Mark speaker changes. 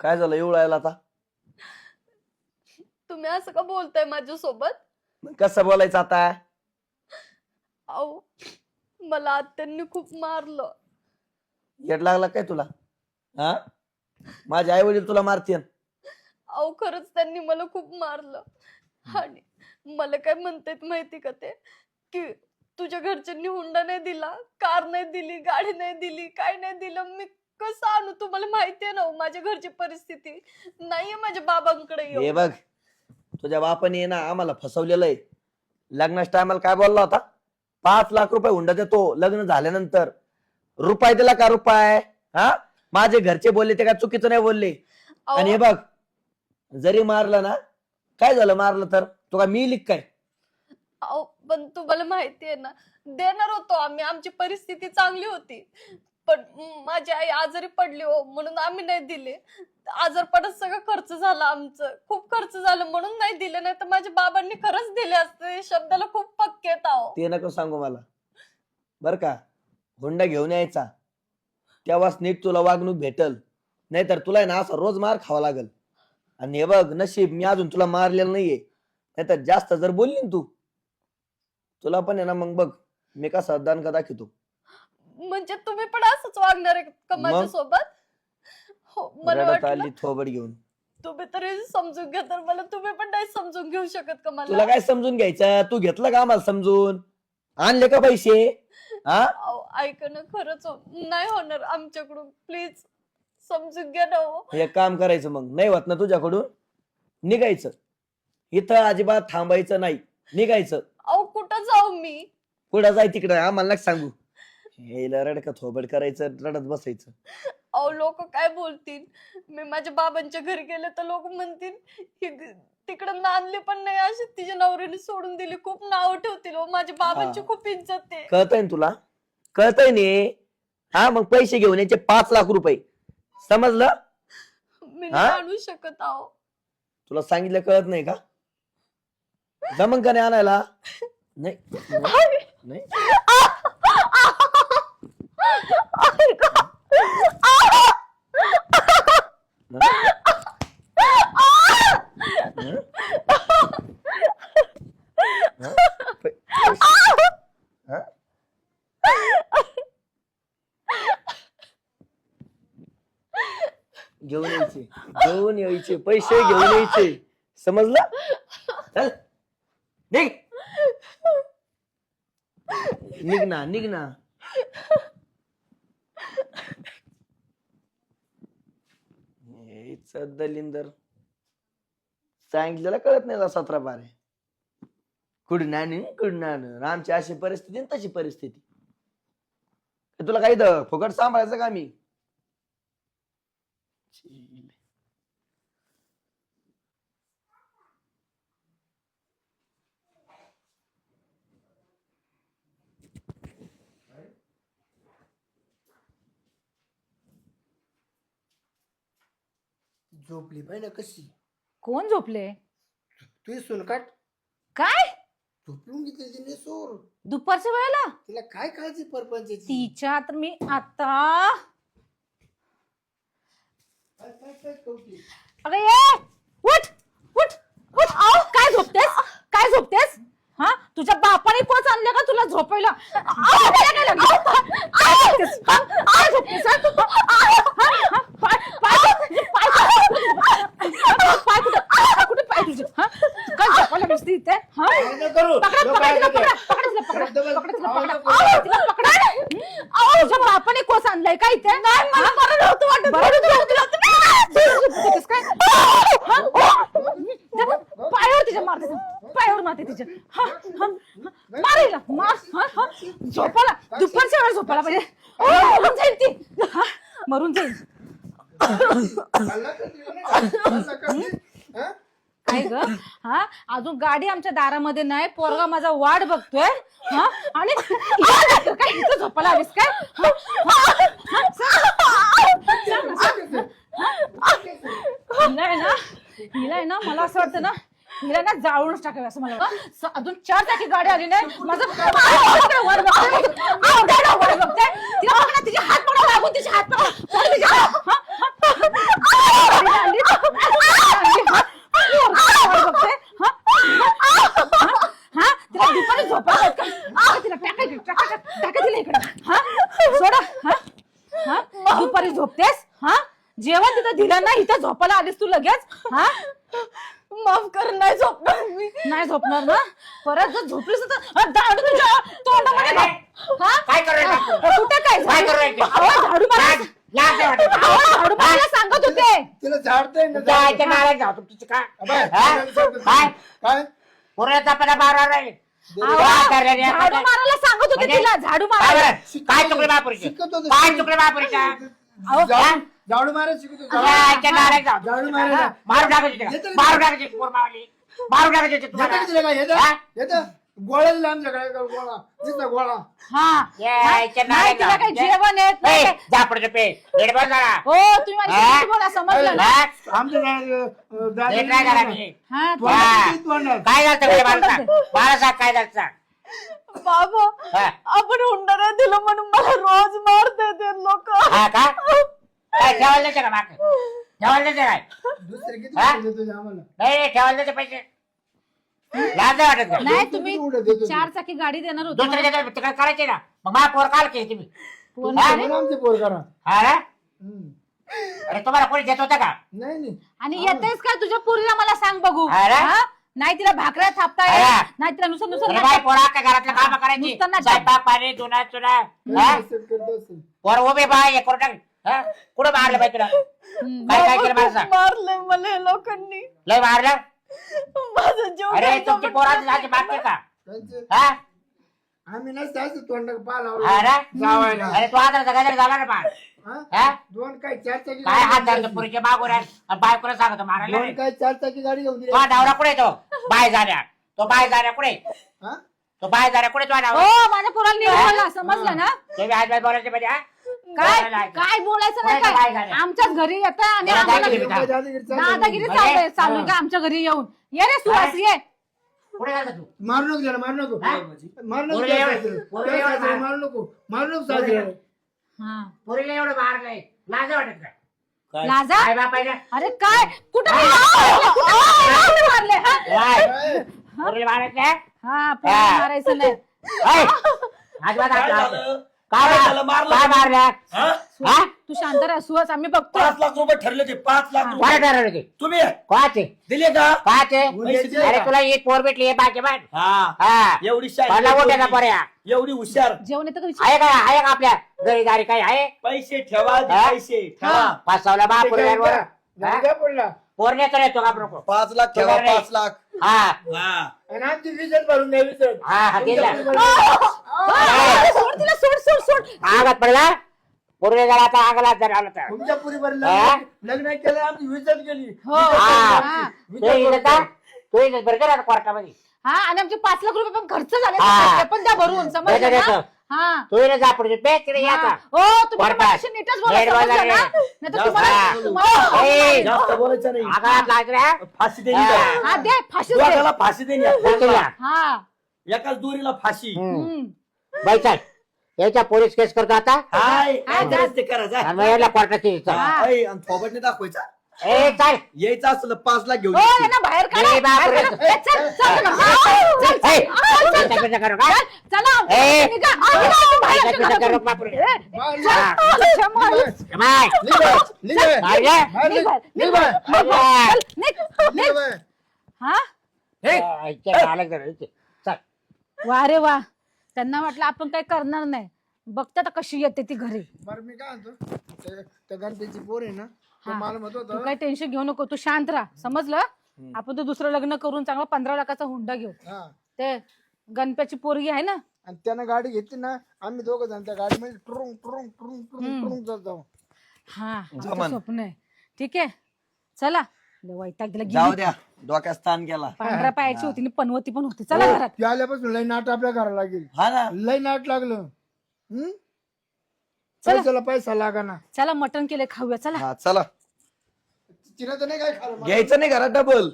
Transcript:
Speaker 1: काय झालं एवढायला आता?
Speaker 2: तुम्ही असं का बोलताय माझ्यासोबत?
Speaker 1: कसं बोलायचं आता?
Speaker 2: अहो मला आत्यांनी खूप मारलं.
Speaker 1: येड लागला काय तुला? हा, माझे आई वडील तुला मारतील?
Speaker 2: अहो खरंच त्यांनी मला खूप मारलं. आणि मला काय म्हणतात माहिती का ते, की तुझ्या घरच्यांनी हुंडा नाही दिला, कार नाही दिली, गाडी नाही दिली, काय नाही दिलं. मी कसं आणू? तुम्हाला माहितीये ना माझ्या घरची परिस्थिती नाहीये माझ्या बाबांकडे
Speaker 1: हे
Speaker 2: येऊन.
Speaker 1: बघ, तुझ्या बापाने ना आम्हाला फसवलेलं आहे. लग्नाच्या टायमाला काय बोलला होता? 5 लाख रुपये हुंडा देतो लग्न झाल्यानंतर. रुपये दिला का रुपये? हा, माझे घरचे बोलले ते काय चुकीचं नाही बोलले. आणि हे बघ, जरी मारलं ना, काय झालं मारलं तर? तू काय मी लिख काय?
Speaker 2: अहो पण तुम्हाला माहितीये ना, देणार होतो आम्ही, आमची परिस्थिती चांगली होती. पण माझी आई आजारी पडली हो, म्हणून आम्ही नाही दिले. आजारपणात सगळं खर्च झाला, आमचं खूप खर्च झालं म्हणून नाही दिले. नाही तर माझ्या बाबांनी खरंच दिले असते. शब्दाला खूप पक्के आहेत अहो.
Speaker 1: ते नको सांगू मला, बर का? हुंडा घेऊन यायचा, तेव्हाच नीट तुला वागणूक भेटल. नाहीतर तुला आहे ना असं रोज मार खावा लागल. आणि हे बघ, नशीब मी अजून तुला मारलेलं नाहीये. नाहीतर जास्त जर बोलली ना तू, तुला पण आहे ना मग बघ मी कसा दणका दाखवतो.
Speaker 2: म्हणजे तुम्ही पण असंच वागणार आहे का माझ्यासोबत? हो, मला
Speaker 1: रडत
Speaker 2: वाटलं
Speaker 1: आली थोबड घेऊन.
Speaker 2: तुम्ही तरी समजून घ्या, तर मला तुम्ही पण नाही समजून घेऊ शकत का मला?
Speaker 1: तुला काय समजून घ्यायचं? तू घेतलं का आम्हाला समजून? आणले का पैसे? हा,
Speaker 2: अहो, ऐका ना, खरंच नाही होणार आमच्याकडून. प्लीज समजून घ्या ना हो.
Speaker 1: एक काम करायचं, मग नाही होत ना तुझ्याकडून, निघायचं. इथं अजिबात थांबायचं नाही, निघायचं.
Speaker 2: अहो कुठं जाऊ मी?
Speaker 1: पुढं जाय तिकडं, आम्हाला नका सांगू. हेला रडका थोबड करायचं, रडत बसायचं.
Speaker 2: अहो लोक काय बोलतील? मी माझ्या बाबांच्या घरी गेले तर लोक म्हणतील तिकडे नांदली पण नाही, अशी तिच्या नवऱ्याने सोडून दिली. खूप नाव ठेवतील हो. माझ्या बाबांची खूप इज्जत आहे.
Speaker 1: कळतंय ना तुला? कळतंय ने? हा, मग पैसे घेऊन यायचे 5 लाख रुपये, समजलं?
Speaker 2: मी नाही आणू शकत अहो.
Speaker 1: तुला सांगितलं कळत नाही का? जमन का नाही आणायला? नाही नाही. घेऊन यायचे पैसे घेऊन यायचे, समजलं? चल निघ, निघ ना, निघ ना. दलिंदर सांगितलेलं कळत नाही 17-12. कुठून आणू? आमची अशी परिस्थिती आणि तशी परिस्थिती. तुला काही फुकट सांभाळायचं का मी?
Speaker 3: झोपली पाहिजे कशी?
Speaker 4: कोण झोपले?
Speaker 3: तू सुनकाट
Speaker 4: काय
Speaker 3: झोपून घेतली तिने सोर.
Speaker 4: दुपारच्या वेळेला?
Speaker 3: तिला काय काळजी परपंचाची?
Speaker 4: तिच्या तर मी आता अरे ये उठ उठ उठ. काय झोपतेस? काय झोपतेस? हा, तुझ्या बापाने कोच आणलं का तुला झोपायला? बापाने कोच आणलाय का इथे? पायावर तिच्या मारते, पायावर मारते तिच्या. मारेल झोपाला, दुपारच्या वेळेस झोपायला पाहिजे. मरून जाईल ती, मरून जाईल. काय ग? हा, अजून गाडी आमच्या दारामध्ये नाही, पोरगा माझा वाट बघतोय. हा, आणि काय इथं झोपायला आलीस काय? नाही ना, हिला आहे ना, मला असं वाटतं ना, हिला ना जाळूनच टाकावे असं मला. अजून 4 चाकी गाडी आली नाही, माझं वर बघते, तिला बघ ना, तिचे हात पकडा लागून, तिचे हात पकडा. टाका तिला इकडं. हा सोडा. हा दुपारी झोपतेस. हा जेवण तिथं दिलं नाही, इथं झोपायला आलीस तू लगेच. हा
Speaker 2: माफ कर, नाही झोपणार मी.
Speaker 4: नाही झोपणार ना. परत जर झोपलीस तर दाढ तुझ्या तोंडामध्ये घाल. हा
Speaker 5: काय करू
Speaker 4: कुठे काय
Speaker 5: काय करू राहिली?
Speaker 4: झाडू मारायला झाडू मारायला सांगत होते.
Speaker 3: तिला झाडतंय ना
Speaker 5: जायच्या नाराज जाऊ तुमची काय
Speaker 3: काय काय
Speaker 5: पुऱ्याचा पणा मारा राहील
Speaker 4: झाडू मारायला सांगत होते
Speaker 5: म्हणजे?
Speaker 4: तिला. झाडू मारायला.
Speaker 5: काय चुकले बापुरीचे
Speaker 3: शिकत होतो.
Speaker 5: काय चुकले बापुरीच्या
Speaker 3: झाडू मारायला शिकतो
Speaker 5: जायच्या नाराज जाऊ
Speaker 3: झाडू मारायला
Speaker 5: मारू टाकायचे मारू टाकायचे पोरमावली मारू टाकायचे तुम्हाला
Speaker 3: येतं गोळ्या दिला आमच्याकडे गोळा नुसता गोळा.
Speaker 4: हा
Speaker 5: यायच्या
Speaker 4: नाही तिला काही
Speaker 5: नाराज
Speaker 4: जेवण येत नाही.
Speaker 5: जापडचे पे नीट बस जरा
Speaker 4: हो तुम्ही माझ्याशी बोला, समजलं ना.
Speaker 3: आमच्या
Speaker 5: नीट नाही करा मी.
Speaker 4: हा
Speaker 5: काय झालं तुझ्या बाळासाहेब काय झालं
Speaker 2: बाबा
Speaker 5: हा.
Speaker 2: आपण हुंडा नाही दिलं म्हणून मला रोज मारते ते लोक.
Speaker 5: हा का काय ठेवायला द्यायचे का माग ठेवायला द्यायचे काय
Speaker 3: दुसरे किती
Speaker 5: हा?
Speaker 3: उड्या देतो आम्हाला
Speaker 5: नाही ठेवायला द्यायचे पैसे लाज नाही वाटत का
Speaker 4: नाही तुम्ही
Speaker 3: किती उड्या देतो
Speaker 4: 4 चाकी गाडी देणार होते.
Speaker 5: दुसऱ्या देतात तिकडे करायचे ना मग मा पोर काल केली तुम्ही
Speaker 4: पोरं
Speaker 5: हा?
Speaker 4: नाही.
Speaker 3: आमचे पोर करा
Speaker 5: हा ना
Speaker 3: हम्म.
Speaker 5: अरे तुम्हाला कोणी देत होता का
Speaker 3: नाही नाही
Speaker 4: आणि येतेस का तुझ्या पोरीला मला सांग बघू.
Speaker 5: अरे?
Speaker 4: हा? नाही तिला भाकऱ्या थापता
Speaker 5: अरे?
Speaker 4: येत, नाही तिला नुसतं
Speaker 5: अरे
Speaker 4: नुसतं
Speaker 5: बाई पोरा का घरातलं काम करायची
Speaker 4: नुसतं नाटक.
Speaker 5: स्वयंपाक पाणी धुणं चुना हा?
Speaker 3: असं करत असेल.
Speaker 5: पोर उभे बाय करून टाक हा? कुठं मारलं बाई तुला
Speaker 4: हम्म.
Speaker 5: काय काय केलं मला सांग
Speaker 2: मारले मला या लोकांनी.
Speaker 5: लय मारलं
Speaker 2: माझा जीव
Speaker 5: अरे
Speaker 2: घ्यायचा
Speaker 5: तुमची
Speaker 2: पण
Speaker 5: पोराची जायची बातमी का
Speaker 3: त्यांचे
Speaker 5: हा
Speaker 3: आम्ही नसतं असं तोंड पा
Speaker 5: हा
Speaker 3: लावला
Speaker 5: ना?
Speaker 3: जावायला
Speaker 5: अरे तू आता गजर झाला ना पार
Speaker 3: हा?
Speaker 5: हा?
Speaker 3: दोन काय 4 चाकी
Speaker 5: काय हात
Speaker 3: गाडी
Speaker 5: धरतो
Speaker 3: घेऊन
Speaker 5: पुरीच्या मागून बायकोला सांगतो मारायला
Speaker 3: दोन
Speaker 5: नाही.
Speaker 3: काय 4 चाकी गाडी घेऊन दिली
Speaker 5: तो नवरा कुठे तो बाय जाण्या तो बाय जाण्या कुठे
Speaker 3: हा?
Speaker 5: तो बाय जाण्या कुठे तो नवरा
Speaker 4: हो माझ्या पोराला निघाला, समजलं ना.
Speaker 5: तुम्ही आज बाय बोलायचे म्हणजे हा?
Speaker 4: काय
Speaker 5: बोलायला
Speaker 4: काय बोलायचं नाही
Speaker 5: कोणाच्या बाय
Speaker 4: काय.
Speaker 5: झाल्या?
Speaker 4: आमच्याच घरी येतं आणि
Speaker 5: कोणाच्या
Speaker 4: आम्हाला
Speaker 5: घरी येतं?
Speaker 3: दादागिरी चालू आहे.
Speaker 4: दादागिरी
Speaker 5: म्हणजे?
Speaker 4: चालू आहे का आमच्या घरी येऊन. ये रे सुहास ये.
Speaker 5: कुठे गेला तू
Speaker 3: मारू नको त्याला मारू नको
Speaker 5: हा?
Speaker 3: मारू नको
Speaker 5: पोरीला
Speaker 3: त्याला.
Speaker 5: एवढं- पोरीला
Speaker 3: त्याला
Speaker 5: एवढं
Speaker 3: सासरे मारू नको सासरे.
Speaker 4: हा
Speaker 5: पोरीला एवढं मारलंय लाज वाटत का
Speaker 1: काय?
Speaker 4: लाजा.
Speaker 5: काय बापायला
Speaker 4: अरे काय कुठं कुठं मारले हा?
Speaker 3: काय?
Speaker 5: पोरीला मारायचं
Speaker 4: हा पोराला मारायचं नाही.
Speaker 5: अजिबात
Speaker 1: काय
Speaker 5: आपला
Speaker 1: झालं?
Speaker 5: काय
Speaker 1: काय झालं? मारलं
Speaker 5: काय
Speaker 1: का?
Speaker 5: मारल्या
Speaker 1: हा?
Speaker 5: हा
Speaker 4: तू शांत राहा सुहास, आम्ही बघतो.
Speaker 1: 5 लाख रुपये ठरले ते 5 लाख
Speaker 5: कोणा
Speaker 1: रुपये
Speaker 5: ठरवलं ते
Speaker 1: तुम्ही
Speaker 5: कोणाचे
Speaker 1: दिले का
Speaker 5: कोणाचे
Speaker 3: मुलीचे
Speaker 5: अरे
Speaker 3: का?
Speaker 5: तुला ही पोर भेटली हे बाकी बाय
Speaker 1: हा
Speaker 5: हा
Speaker 1: एवढी
Speaker 5: मला मोठ्याचा
Speaker 1: शाळा
Speaker 5: पोऱ्या
Speaker 1: एवढी हुशार
Speaker 4: जेवण येतं का विचार.
Speaker 5: आहे का आपल्या घरी दारी काही आहे
Speaker 1: पैसे ठेवा
Speaker 5: हा?
Speaker 1: पैसे ठेवा
Speaker 5: पाचवला बा पोरव्यांवर
Speaker 3: गाडी काय पडला
Speaker 5: पोर नेतो येतो का नको
Speaker 1: 5 लाख ठेवा 5 लाख
Speaker 5: हा
Speaker 1: हा
Speaker 3: आणि आमची विजत भरून द्या विजत
Speaker 5: हा हा दिला
Speaker 4: सोड तिला, सोड सोड सोड.
Speaker 5: आगात पडला पोरले जरा आता आगला जर आला तर
Speaker 3: तुमच्या पुरीवर
Speaker 5: हा?
Speaker 3: लग्न केलं आमची विजत गेली
Speaker 4: हो
Speaker 5: हा.
Speaker 4: हा.
Speaker 5: तू इथं का तू इथं बरं केला कोर्टामध्ये
Speaker 4: हा आणि आमचे 5 लाख रुपये पण खर्च झाले,
Speaker 5: हा.
Speaker 4: ते पण द्या भरून, समजलं
Speaker 5: देतो,
Speaker 4: ना.
Speaker 5: देतो.
Speaker 4: हा
Speaker 5: तू इथं जा पुढे पे तिकडे या
Speaker 4: हा.
Speaker 5: का
Speaker 4: हो तुम्ही
Speaker 5: कोर्टात.
Speaker 4: माझ्याशी नीटच बोला,
Speaker 5: नीट
Speaker 4: समजलं
Speaker 5: बोला
Speaker 4: ना.
Speaker 5: रे.
Speaker 4: नाहीतर
Speaker 1: जास्त
Speaker 4: तुम्हाला-
Speaker 5: बोला. ए,
Speaker 1: जास्त बोलायचं नाही
Speaker 5: आगात लागल्या
Speaker 1: फाशी देणी
Speaker 5: हा.
Speaker 1: द्या.
Speaker 4: हा दे फाशीच दे.
Speaker 1: दोघाला फाशी देणी
Speaker 5: तुला
Speaker 4: हा
Speaker 1: एकाच दोरीला फाशी
Speaker 4: हम्म.
Speaker 5: बाई चल याच्या पोलीस केस करतो आता
Speaker 1: हाय
Speaker 4: हा,
Speaker 1: काय
Speaker 4: जा.
Speaker 1: करायचं ते करा जा
Speaker 5: आणि मग याला कोर्टाची चल.
Speaker 4: हा.
Speaker 1: ऐ, आणि थोबडने दाखवायचा
Speaker 5: ए चल
Speaker 1: यायचं असलं 5 लाख घेऊन
Speaker 4: हो
Speaker 1: यायचे.
Speaker 4: यांना बाहेर काढा,
Speaker 5: ए, बाप रे.
Speaker 4: बाहेर काढा. ए, चल चल चल. हा, चल, चल.
Speaker 5: ए,
Speaker 4: चल, चल,
Speaker 5: पिचा
Speaker 4: चल.
Speaker 5: पिचा करू का?
Speaker 4: चला
Speaker 5: ए.
Speaker 4: निघा. आ, निघा, बाहेर
Speaker 5: पिचा पिचा
Speaker 4: निघा.
Speaker 5: करू बापरे.
Speaker 4: ए,
Speaker 3: बाहेर
Speaker 5: हा.
Speaker 4: अच्छा, मार.
Speaker 5: बाय.
Speaker 3: निघ बाहेर, निघ बाहेर.
Speaker 5: बाहेर ये.
Speaker 3: बाहेर
Speaker 4: निघ
Speaker 3: निघ.
Speaker 4: बाहेर, निघ
Speaker 3: निघ
Speaker 4: बाहेर.
Speaker 3: बाहेर.
Speaker 5: बाहेर.
Speaker 4: चल, निघ,
Speaker 3: निघ
Speaker 4: निघ.
Speaker 3: बाहेर.
Speaker 4: हा
Speaker 1: हे,
Speaker 5: इथे आलं जरा, इथे. चल
Speaker 4: वा रे वा, त्यांना वाटलं आपण काही करणार नाही. बघता आता कशी येते ती घरी.
Speaker 3: बरं मी काय म्हणतो त्या गणपतीची पोर आहे ना तो
Speaker 4: हा.
Speaker 3: मला म्हणत
Speaker 4: तू
Speaker 3: होता
Speaker 4: काही टेन्शन घेऊ नको, तू शांत राहा, समजलं. आपण तो दुसरं लग्न करून चांगला 15 लाखाचा हुंडा घेऊ.
Speaker 3: हा
Speaker 4: ते गणप्याची पोरगी आहे ना.
Speaker 3: आणि त्यानं गाडी घेतली ना आम्ही दोघं जण त्या गाडीमध्ये टुरुंग टुरुंग टुरुंग टुरुंग टुरुंग जात जाऊ
Speaker 4: हा आमचं
Speaker 1: जमन.
Speaker 4: स्वप्न आहे. ठीक आहे चला. लय वैताग दिला,
Speaker 1: जाऊ
Speaker 4: गेली.
Speaker 1: द्या डोक्यात स्थान केला
Speaker 4: पांढऱ्या पायाची होती आणि पनवती पण होती. चला घरात.
Speaker 3: ती आल्यापासून लय नाट आपल्या घराला लागेल
Speaker 1: हा ना
Speaker 3: लय नाट लागलं
Speaker 4: चला.
Speaker 3: पैशाला पैसा लागा ना
Speaker 4: चला मटण केले खाऊया चला.
Speaker 1: हा चला
Speaker 3: तिला तर नाही काय खाल्लं
Speaker 1: घ्यायचं नाही घरात डबल